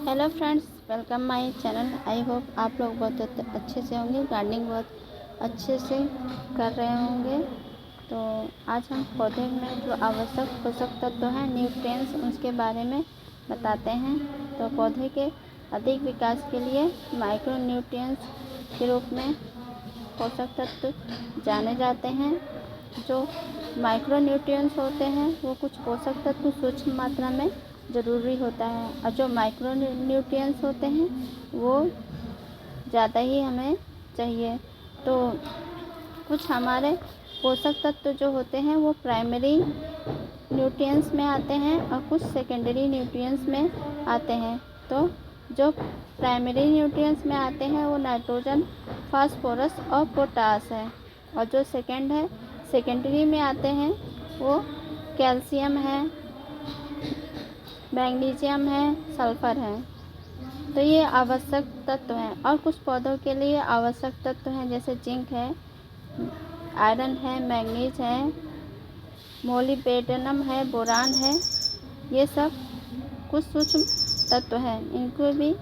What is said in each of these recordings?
Hello friends, welcome my channel. I hope आप लोग बहुत अच्छे से होंगे, गार्डनिंग बहुत अच्छे से कर रहे होंगे। तो आज हम पौधे में जो आवश्यक पोषक तत्व हैं, न्यूट्रिएंट्स, उसके बारे में बताते हैं। तो पौधे के अधिक विकास के लिए माइक्रो न्यूट्रिएंट्स के रूप में पोषक तत्व जाने जाते हैं। जो माइक्रो न्यूट्रिएंट्स होते हैं वो कुछ पोषक तत्व सूक्ष्म मात्रा में ज़रूरी होता है, और जो माइक्रो न्यूट्रिएंट्स होते हैं वो ज़्यादा ही हमें चाहिए। तो कुछ हमारे पोषक तत्व जो होते हैं वो प्राइमरी न्यूट्रिएंट्स में आते हैं और कुछ सेकेंडरी न्यूट्रिएंट्स में आते हैं। तो जो प्राइमरी न्यूट्रिएंट्स में आते हैं वो नाइट्रोजन, फास्फोरस और पोटास है, और जो सेकेंडरी में आते हैं वो कैल्शियम है, मैग्नीशियम है, सल्फ़र है। तो ये आवश्यक तत्व हैं। और कुछ पौधों के लिए आवश्यक तत्व हैं, जैसे जिंक है, आयरन है, मैग्नीज है, मोलिब्डेनम है, बोरान है। ये सब कुछ सूक्ष्म तत्व हैं, इनको भी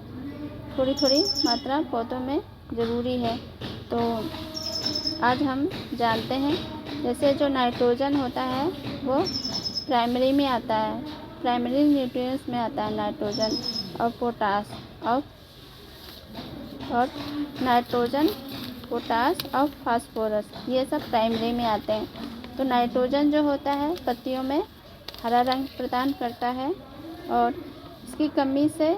थोड़ी थोड़ी मात्रा पौधों में ज़रूरी है। तो आज हम जानते हैं, जैसे जो नाइट्रोजन होता है वो प्राइमरी में आता है, प्राइमरी न्यूट्रिएंट्स में आता है नाइट्रोजन और पोटास, और नाइट्रोजन, पोटास और फास्फोरस, ये सब प्राइमरी में आते हैं। तो नाइट्रोजन जो होता है पत्तियों में हरा रंग प्रदान करता है, और इसकी कमी से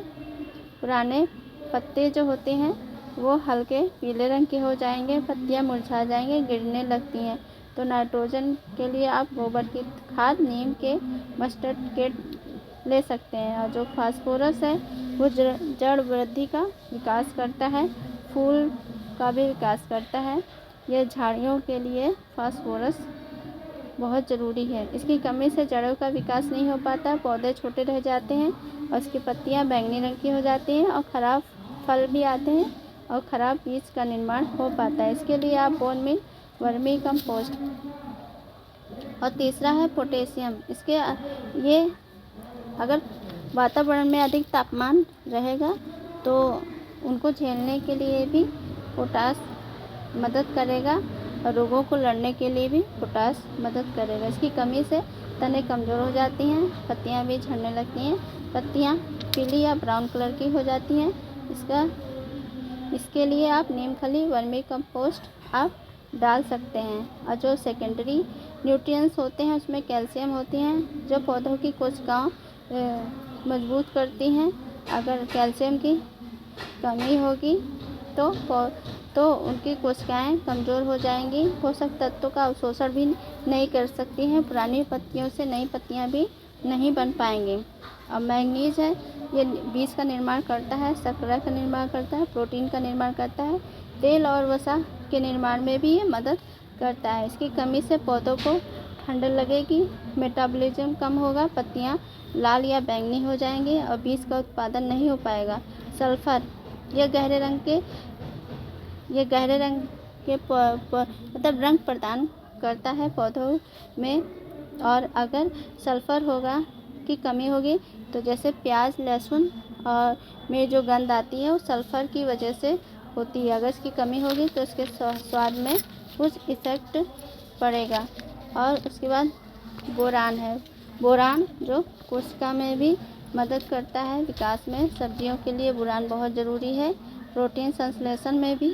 पुराने पत्ते जो होते हैं वो हल्के पीले रंग के हो जाएंगे, पत्तियां मुरझा जाएंगे, गिरने लगती हैं। तो नाइट्रोजन के लिए आप गोबर की खाद, नीम के, मस्टर्ड के ले सकते हैं। और जो फास्फोरस है वो जड़ वृद्धि का विकास करता है, फूल का भी विकास करता है। यह झाड़ियों के लिए फास्फोरस बहुत ज़रूरी है। इसकी कमी से जड़ों का विकास नहीं हो पाता, पौधे छोटे रह जाते हैं और उसकी पत्तियां बैंगनी रंग की हो जाती हैं, और ख़राब फल भी आते हैं, और ख़राब बीज का निर्माण हो पाता है। इसके लिए आप बोन मील, वर्मी कंपोस्ट। और तीसरा है पोटेशियम। ये अगर वातावरण में अधिक तापमान रहेगा तो उनको झेलने के लिए भी पोटास मदद करेगा, और रोगों को लड़ने के लिए भी पोटास मदद करेगा। इसकी कमी से तने कमज़ोर हो जाती हैं, पत्तियां भी झड़ने लगती हैं, पत्तियां पीली या ब्राउन कलर की हो जाती हैं। इसके लिए आप नीम खली, वर्मी कंपोस्ट आप डाल सकते हैं। और जो सेकेंडरी न्यूट्रिएंट्स होते हैं उसमें कैल्शियम होती हैं, जो पौधों की कोशिकाओं मजबूत करती हैं। अगर कैल्शियम की कमी होगी तो उनकी कोशिकाएं कमज़ोर हो जाएंगी, पोषक तत्वों का अवशोषण भी नहीं कर सकती हैं, पुरानी पत्तियों से नई पत्तियां भी नहीं बन पाएंगी। और मैग्नीज है, ये बीज का निर्माण करता है, शर्करा का निर्माण करता है, प्रोटीन का निर्माण करता है, तेल और वसा के निर्माण में भी ये मदद करता है। इसकी कमी से पौधों को ठंड लगेगी, मेटाबॉलिज्म कम होगा, पत्तियां लाल या बैंगनी हो जाएंगी और बीज का उत्पादन नहीं हो पाएगा। सल्फ़र, यह गहरे रंग के मतलब रंग प्रदान करता है पौधों में। और अगर सल्फ़र की कमी होगी तो जैसे प्याज, लहसुन और में जो गंध आती है वो सल्फ़र की वजह से होती है। अगर इसकी कमी होगी तो इसके स्वाद में कुछ इफ़ेक्ट पड़ेगा। और उसके बाद बोरान है, बोरान जो कोशिका में भी मदद करता है विकास में। सब्जियों के लिए बोरान बहुत ज़रूरी है। प्रोटीन संश्लेषण में भी,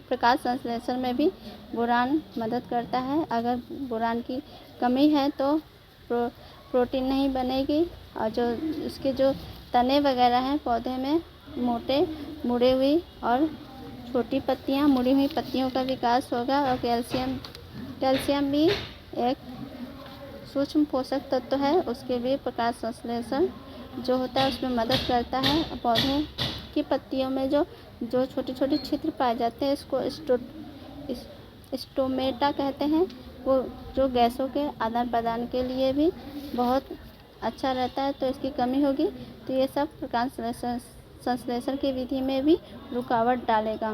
प्रकाश संश्लेषण में भी बोरान मदद करता है। अगर बोरान की कमी है तो प्रोटीन नहीं बनेगी, और जो उसके जो तने वगैरह हैं पौधे में, मोटे मुड़े हुई और छोटी पत्तियां, मुड़ी हुई पत्तियों का विकास होगा। और कैल्शियम भी एक सूक्ष्म पोषक तत्व है, उसके भी प्रकाश संश्लेषण जो होता है उसमें मदद करता है। पौधों की पत्तियों में जो छोटे छोटे छिद्र पाए जाते हैं इसको स्टोमेटा कहते हैं। वो जो गैसों के आदान प्रदान के लिए भी बहुत अच्छा रहता है। तो इसकी कमी होगी तो ये सब प्रकाश संश्लेषण की विधि में भी रुकावट डालेगा।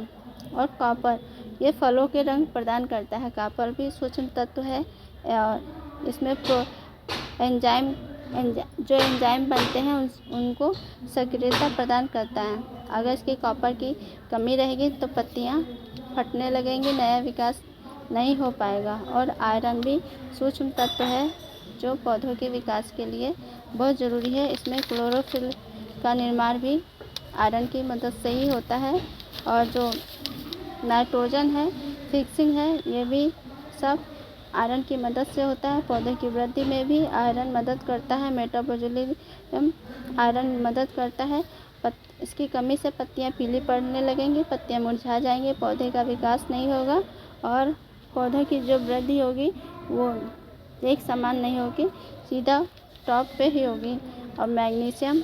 और कॉपर, ये फलों के रंग प्रदान करता है। कॉपर भी सूक्ष्म तत्व है, और इसमें एंजाइम जो एंजाइम बनते हैं उनको सक्रियता प्रदान करता है। अगर इसकी कॉपर की कमी रहेगी तो पत्तियां फटने लगेंगी, नया विकास नहीं हो पाएगा। और आयरन भी सूक्ष्म तत्व है जो पौधों के विकास के लिए बहुत ज़रूरी है। इसमें क्लोरोफिल का निर्माण भी आयरन की मदद से ही होता है। और जो नाइट्रोजन है, फिक्सिंग है, ये भी सब आयरन की मदद से होता है। पौधे की वृद्धि में भी आयरन मदद करता है। मेटाबॉलिज्म आयरन मदद करता है। इसकी कमी से पत्तियां पीली पड़ने लगेंगी, पत्तियां मुरझा जाएंगी, पौधे का विकास नहीं होगा और पौधे की जो वृद्धि होगी वो एक समान नहीं होगी, सीधा टॉप पे ही होगी। और मैग्नीशियम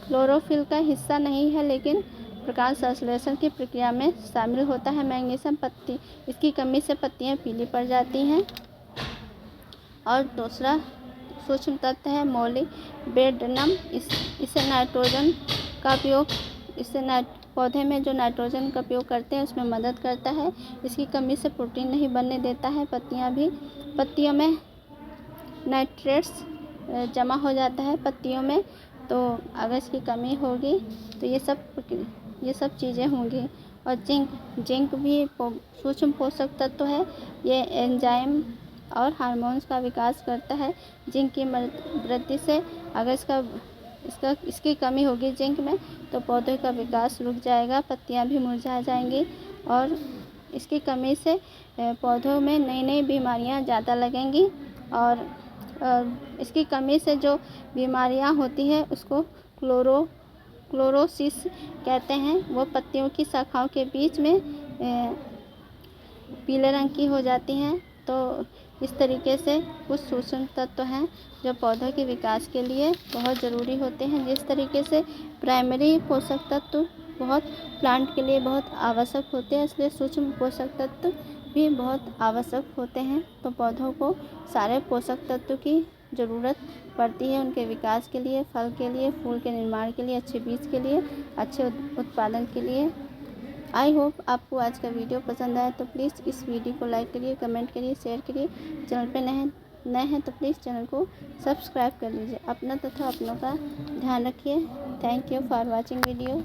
क्लोरोफिल का हिस्सा नहीं है लेकिन प्रकाश संश्लेषण की प्रक्रिया में शामिल होता है। मैग्नीशियम इसकी कमी से पत्तियां पीली पड़ जाती हैं। और दूसरा सूक्ष्म तत्व है मोलिबेडनम। इससे नाइट्रोजन का उपयोग पौधे में जो नाइट्रोजन का उपयोग करते हैं उसमें मदद करता है। इसकी कमी से प्रोटीन नहीं बनने देता है। पत्तियों में नाइट्रेट्स जमा हो जाता है पत्तियों में, तो अगर इसकी कमी होगी तो ये सब चीज़ें होंगी। और जिंक भी सूक्ष्म पोषक तत्व है। ये एंजाइम और हार्मोन्स का विकास करता है। जिंक की वृद्धि से अगर इसकी कमी होगी जिंक में तो पौधे का विकास रुक जाएगा, पत्तियां भी मुरझा जाएंगी और इसकी कमी से पौधों में नई बीमारियां ज़्यादा लगेंगी। और इसकी कमी से जो बीमारियां होती हैं उसको क्लोरोसिस कहते हैं। वो पत्तियों की शाखाओं के बीच में पीले रंग की हो जाती हैं। तो इस तरीके से कुछ सूक्ष्म तत्व हैं जो पौधों के विकास के लिए बहुत ज़रूरी होते हैं। जिस तरीके से प्राइमरी पोषक तत्व प्लांट के लिए बहुत आवश्यक होते हैं, इसलिए सूक्ष्म पोषक तत्व भी बहुत आवश्यक होते हैं। तो पौधों को सारे पोषक तत्व की ज़रूरत पड़ती है उनके विकास के लिए, फल के लिए, फूल के निर्माण के लिए, अच्छे बीज के लिए, अच्छे उत्पादन के लिए। आई होप आपको आज का वीडियो पसंद आया तो प्लीज़ इस वीडियो को लाइक करिए, कमेंट करिए, शेयर करिए। चैनल पे नए हैं तो प्लीज़ चैनल को सब्सक्राइब कर लीजिए। अपना तथा अपनों का ध्यान रखिए। Thank you for watching video.